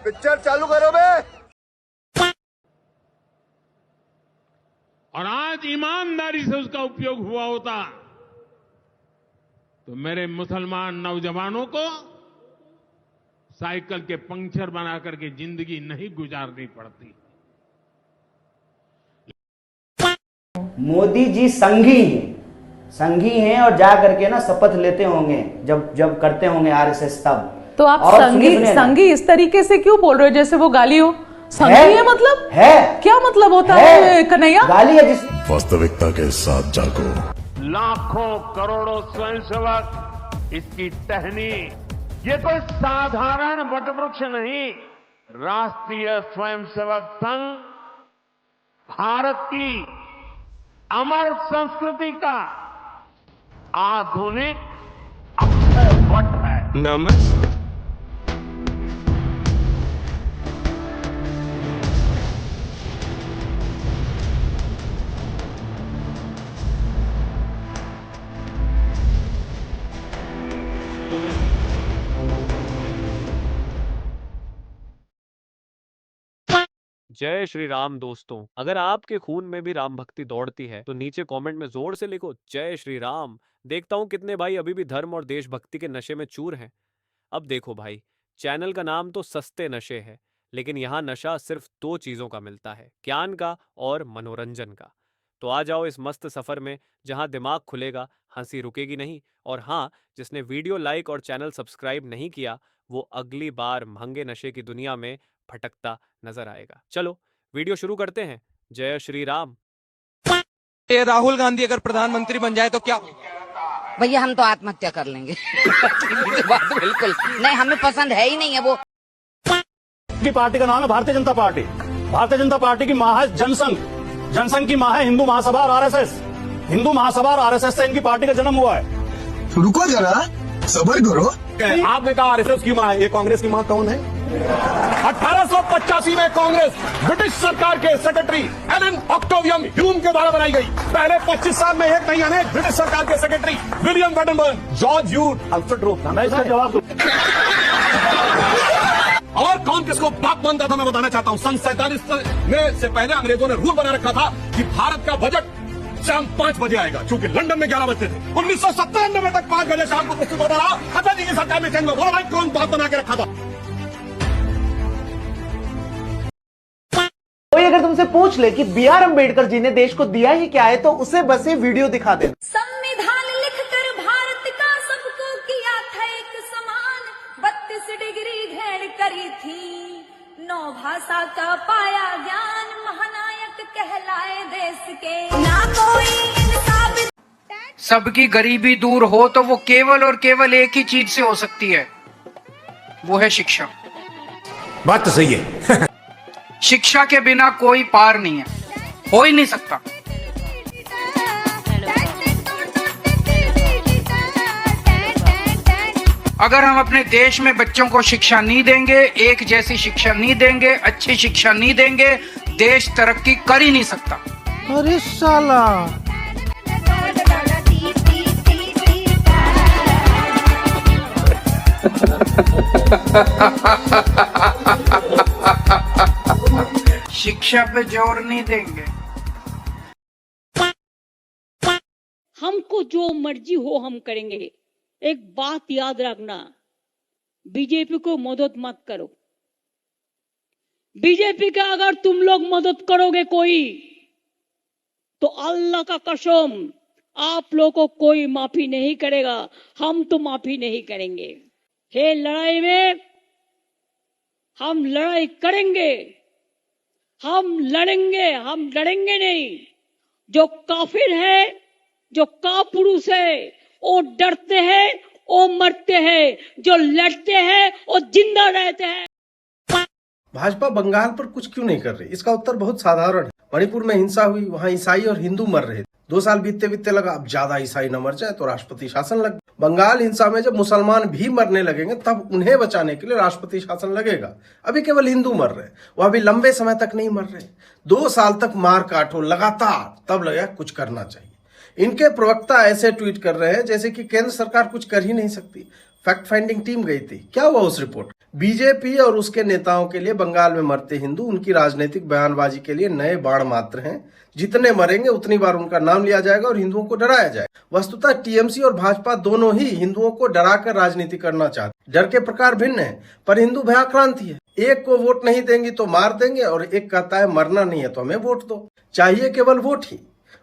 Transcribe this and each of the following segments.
Picture चालू करो बे। और आज ईमानदारी से उसका उपयोग हुआ होता तो मेरे मुसलमान नौजवानों को साइकिल के पंक्चर बना करके जिंदगी नहीं गुजारनी पड़ती। मोदी जी संघी हैं और जा करके ना शपथ लेते होंगे जब करते होंगे आरएसएस तब। तो आप संघी इस तरीके से क्यों बोल रहे हो जैसे वो गाली हो? संघी है मतलब है क्या मतलब होता है कन्हैया? गाली है जिस वास्तविकता के साथ जागो। लाखों करोड़ों स्वयंसेवक इसकी टहनी, ये कोई साधारण वटवृक्ष नहीं, राष्ट्रीय स्वयंसेवक संघ भारत की अमर संस्कृति का आधुनिक अक्षय वट है। नमस्कार। जय श्री राम दोस्तों, अगर आपके खून में भी राम भक्ति दौड़ती है तो नीचे कमेंट में जोर से लिखो जय श्री राम। देखता हूं कितने भाई अभी भी धर्म और देशभक्ति के नशे में चूर हैं। अब देखो भाई, चैनल का नाम तो सस्ते नशे है, लेकिन यहाँ नशा सिर्फ 2 चीजों का मिलता है, ज्ञान का और मनोरंजन का। तो आ जाओ इस मस्त सफर में जहां दिमाग खुलेगा, हंसी रुकेगी नहीं। और हाँ, जिसने वीडियो लाइक और चैनल सब्सक्राइब नहीं किया वो अगली बार महंगे नशे की दुनिया में भटकता नजर आएगा। चलो वीडियो शुरू करते हैं। जय श्री राम। ये राहुल गांधी अगर प्रधानमंत्री बन जाए तो क्या? भैया हम तो आत्महत्या कर लेंगे। बात बिल्कुल नहीं, हमें पसंद है ही नहीं है वो। की पार्टी का नाम है भारतीय जनता पार्टी। भारतीय जनता पार्टी की मां है जनसंघ, जनसंघ की मां है हिंदू महासभा और आरएसएस। हिंदू महासभा और आरएसएस से इनकी पार्टी का जन्म हुआ है। रुको जरा, सबर करो। आपने कहा आरएसएस की मां है, ये कांग्रेस की मां कौन है? 1885 में कांग्रेस ब्रिटिश सरकार के सेक्रेटरी एलन ऑक्टेवियम ह्यूम के द्वारा बनाई गई। पहले 25 साल में एक नहीं अनेक ब्रिटिश सरकार के सेक्रेटरी विलियम वेडनबर्ग, जॉर्ज ह्यूट, अल्फ्रेड रोथ। मैं इसका जवाब दूं और कौन किसको बाप मानता था मैं बताना चाहता हूं। सन 47 में से पहले अंग्रेजों ने रूल बना रखा था कि भारत का बजट शाम 5 बजे आएगा, चूंकि लंदन में 11 बजते थे। 1997 तक 5 बजे शाम को प्रस्तुत होता रहा। अटल जी की सरकार में चेंज हुआ। भाई कौन बात बना के रखा था? कोई अगर तुमसे पूछ ले कि बी आर अम्बेडकर जी ने देश को दिया ही क्या है तो उसे बस ये वीडियो दिखा देना। संविधान लिखकर भारत का सबको किया था एक समान, 32 डिग्री घेर करी थी, 9 भाषा का पाया ज्ञान, महानायक कहलाए देश के, ना कोई इंसाफ। सबकी गरीबी दूर हो तो वो केवल और केवल एक ही चीज से हो सकती है, वो है शिक्षा। बात तो सही है। शिक्षा के बिना कोई पार नहीं है, हो ही नहीं सकता। अगर हम अपने देश में बच्चों को शिक्षा नहीं देंगे, एक जैसी शिक्षा नहीं देंगे, अच्छी शिक्षा नहीं देंगे, देश तरक्की कर ही नहीं सकता। अरे साला शिक्षा पे जोर नहीं देंगे। हमको जो मर्जी हो हम करेंगे। एक बात याद रखना, बीजेपी को मदद मत करो। बीजेपी का अगर तुम लोग मदद करोगे कोई, तो अल्लाह का कसम आप लोगों को कोई माफी नहीं करेगा। हम तो माफी नहीं करेंगे। हे लड़ाई में हम लड़ाई करेंगे, हम लड़ेंगे, हम लड़ेंगे नहीं। जो काफिर है, जो कापुरुष है, वो डरते हैं, वो मरते हैं, जो लड़ते हैं वो जिंदा रहते हैं। भाजपा बंगाल पर कुछ क्यों नहीं कर रही? इसका उत्तर बहुत साधारण है। मणिपुर में हिंसा हुई, वहां ईसाई और हिंदू मर रहे थे। 2 साल बीतते बीतते लगा अब ज्यादा ईसाई न मर जाए तो राष्ट्रपति शासन लग। बंगाल हिंसा में जब मुसलमान भी मरने लगेंगे तब उन्हें बचाने के लिए राष्ट्रपति शासन लगेगा। अभी केवल हिंदू मर रहे, वह अभी लंबे समय तक नहीं मर रहे। 2 साल तक मार काटो लगातार, तब लगा कुछ करना चाहिए। इनके प्रवक्ता ऐसे ट्वीट कर रहे हैं जैसे कि केंद्र सरकार कुछ कर ही नहीं सकती। फैक्ट फाइंडिंग टीम गई थी, क्या हुआ उस रिपोर्ट? बीजेपी और उसके नेताओं के लिए बंगाल में मरते हिंदू उनकी राजनीतिक बयानबाजी के लिए नए बाण मात्र हैं। जितने मरेंगे उतनी बार उनका नाम लिया जाएगा और हिंदुओं को डराया जाएगा। वस्तुतः टीएमसी और भाजपा दोनों ही हिंदुओं को डराकर राजनीति करना चाहते। डर के प्रकार भिन्न है, पर हिंदू भयाक्रांति है। एक को वोट नहीं देंगे तो मार देंगे और एक कहता है मरना नहीं है तो हमें वोट दो। चाहिए केवल वोट ही।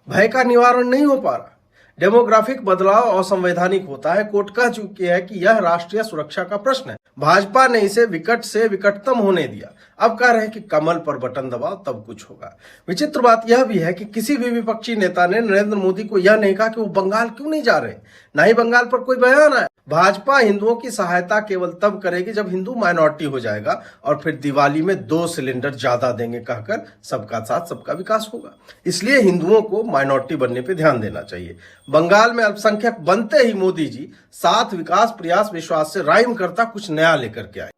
भय का निवारण नहीं हो पा रहा। डेमोग्राफिक बदलाव असंवैधानिक होता है। कोर्ट कह चुकी है कि यह राष्ट्रीय सुरक्षा का प्रश्न है। भाजपा ने इसे विकट से विकटतम होने दिया। अब कह रहे हैं कि कमल पर बटन दबाओ तब कुछ होगा। विचित्र बात यह भी है कि किसी भी विपक्षी नेता ने नरेंद्र मोदी को यह नहीं कहा कि वो बंगाल क्यों नहीं जा रहे, ना ही बंगाल पर कोई बयान आया। भाजपा हिंदुओं की सहायता केवल तब करेगी जब हिंदू माइनॉरिटी हो जाएगा और फिर दिवाली में 2 सिलेंडर ज्यादा देंगे कहकर सबका साथ सबका विकास होगा। इसलिए हिंदुओं को माइनॉरिटी बनने पर ध्यान देना चाहिए। बंगाल में अल्पसंख्यक बनते ही मोदी जी साथ विकास प्रयास विश्वास से राइम करता कुछ नया लेकर के आए।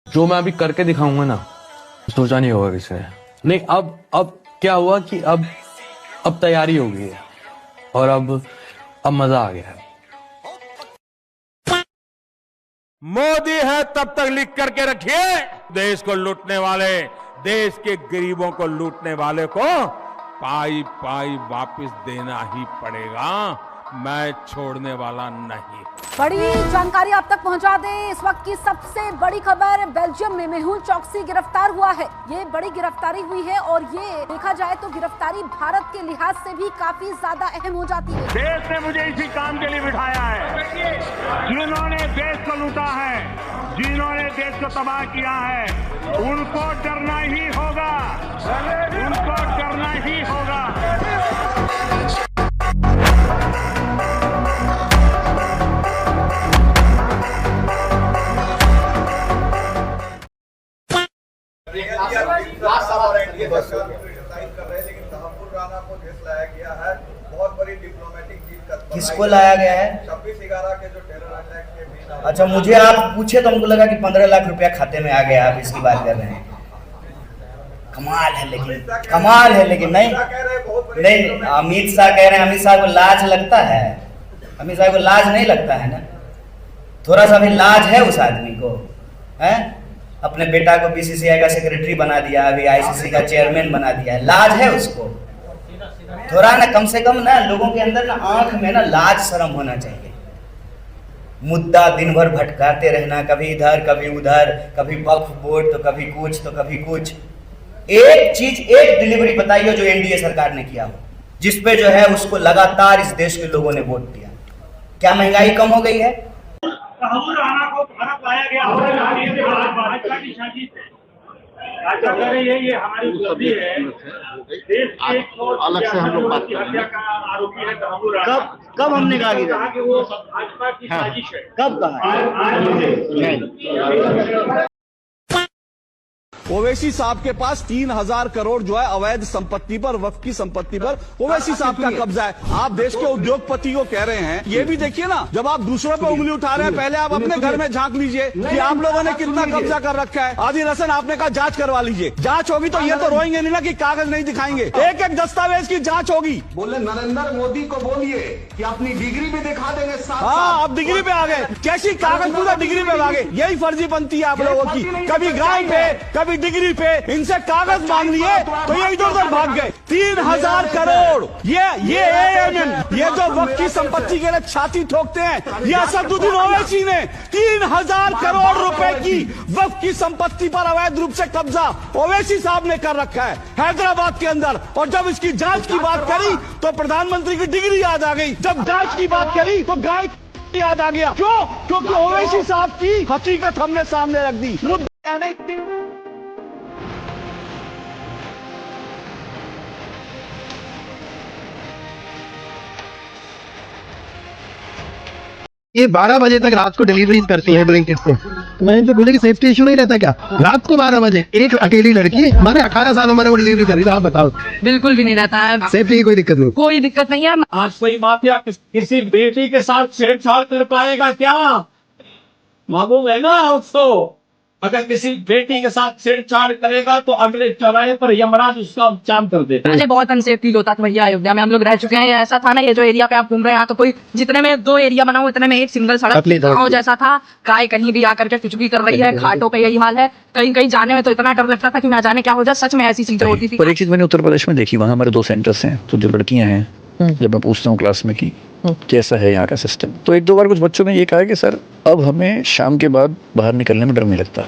जो मैं अभी करके दिखाऊंगा ना, सोचा नहीं होगा किसी ने। नहीं, अब क्या हुआ कि अब तैयारी हो गई है और अब मजा आ गया है। मोदी है तब तक लिख करके रखिए, देश को लूटने वाले, देश के गरीबों को लूटने वाले को पाई पाई वापस देना ही पड़ेगा। मैं छोड़ने वाला नहीं। बड़ी जानकारी आप तक पहुंचा दें। इस वक्त की सबसे बड़ी खबर, बेल्जियम में मेहुल चोकसी गिरफ्तार हुआ है। ये बड़ी गिरफ्तारी हुई है और ये देखा जाए तो गिरफ्तारी भारत के लिहाज से भी काफी ज्यादा अहम हो जाती है। देश ने मुझे इसी काम के लिए बिठाया है। जिन्होंने देश को लूटा है, जिन्होंने देश को तबाह किया है, उनको डरना ही होगा, उनको डरना ही होगा। किसको लाया गया है? 26/11 के जो टेरर अटैक के। अच्छा, मुझे आप पूछे तो हमको लगा कि 15 लाख रुपया खाते में आ गया। आप इसकी बात कर रहे हैं। कमाल है, लेकिन कमाल है, लेकिन नहीं, अमित शाह कह रहे हैं। अमित शाह को लाज लगता है? अमित शाह को लाज नहीं लगता है ना? थोड़ा सा भी लाज है उस आदमी को? है अपने बेटा को बीसीसीआई का सेक्रेटरी बना दिया, अभी आईसीसी का चेयरमैन बना दिया। लाज है उसको? थोड़ा ना, कम से कम ना लोगों के अंदर ना आंख में ना लाज शर्म होना चाहिए। मुद्दा दिन भर भटकाते रहना, कभी इधर कभी उधर, कभी वक्फ बोर्ड तो कभी कुछ तो कभी कुछ। एक चीज, एक डिलीवरी बताइए जो एनडीए सरकार ने किया हो, जिसपे जो है उसको लगातार इस देश के लोगों ने वोट दिया। क्या महंगाई कम हो गई है? ये हमारी उपलब्धि है। अलग से हम लोग बात करेंगे। कब हमने कहा कि वो भाजपा की साजिश है? कब कहा? ओवैसी साहब के पास 3000 करोड़ जो है अवैध संपत्ति पर, वक्फ की संपत्ति पर ओवैसी साहब का कब्जा है। आप देश के उद्योगपति को कह रहे हैं, ये भी देखिए ना, जब आप दूसरों पे उंगली उठा रहे हैं, पहले आप अपने घर में झांक लीजिए कि आप लोगों ने कितना कब्जा कर रखा है। आदिल हसन, आपने कहा जांच करवा लीजिए। जांच होगी तो ये तो रोएंगे नहीं ना कि कागज नहीं दिखाएंगे। एक एक दस्तावेज की जांच होगी। बोले नरेंद्र मोदी को बोलिए कि अपनी डिग्री भी दिखा देंगे। हाँ, आप डिग्री पे आ गए। कैसी कागज पूरा डिग्री पे आ गए? यही फर्जी बनती है आप लोगों की। कभी गाय पे, कभी डिग्री पे, इनसे कागज मांग लिए तो ये इधर उधर भाग गए। 3000 करोड़ ये एएमएन, ये जो वक्त की संपत्ति के लिए छाती ठोकते हैं, ये असदुद्दीन ओवैसी ने 3000 करोड़ रुपए की वक्त की संपत्ति पर अवैध रूप से कब्जा ओवैसी साहब ने कर रखा है हैदराबाद के अंदर। और जब इसकी जांच की बात करी तो प्रधानमंत्री की डिग्री याद आ गई। जब जांच की बात करी तो गाय याद आ गया। क्यों? क्योंकि ओवैसी साहब की हकीकत हमने सामने रख दी। ये 12 बजे तक रात को डिलीवरी करती है ब्लिंकिट से। तो मैंने तो बोले कि सेफ्टी इशू नहीं रहता क्या? रात को 12 बजे एक अकेली लड़की हमारे 18 साल उम्र वो डिलीवरी करी, आप बताओ। बिल्कुल भी नहीं रहता है। सेफ्टी की कोई दिक्कत नहीं, कोई दिक्कत नहीं है। आज कोई माफिया किसी बेटी के साथ छेड़छाड़ कर पाएगा क्या? मालूम है ना उसको? अगर किसी बेटी के साथ छेड़छाड़ करेगा तो अगले चौराहे पर यमराज उसका उपचार कर देता है। मुझे बहुत अनसेफ फील होता था भैया, अयोध्या में हम लोग रह चुके हैं। ऐसा था ना, ये जो एरिया पे आप घूम रहे हैं यहाँ तो कोई, जितने में 2 एरिया बना हुआ उतने में एक सिंगल सड़क गाँव जैसा था। गाय कहीं भी आकर के कुछ भी कर रही है, घाटों पे यही हाल है। कहीं कहीं जाने में तो इतना डर लगता था कि ना जाने क्या हो जाए। सच में ऐसी चीजें होती थी। पर एक चीज मैंने उत्तर प्रदेश में देखी, वहाँ हमारे 2 सेंटर्स हैं, तो जो लड़कियां हैं जब मैं पूछता हूँ क्लास में कि कैसा है यहाँ का सिस्टम, तो 1-2 बार कुछ बच्चों ने ये कहा कि सर अब हमें शाम के बाद बाहर निकलने में डर नहीं लगता।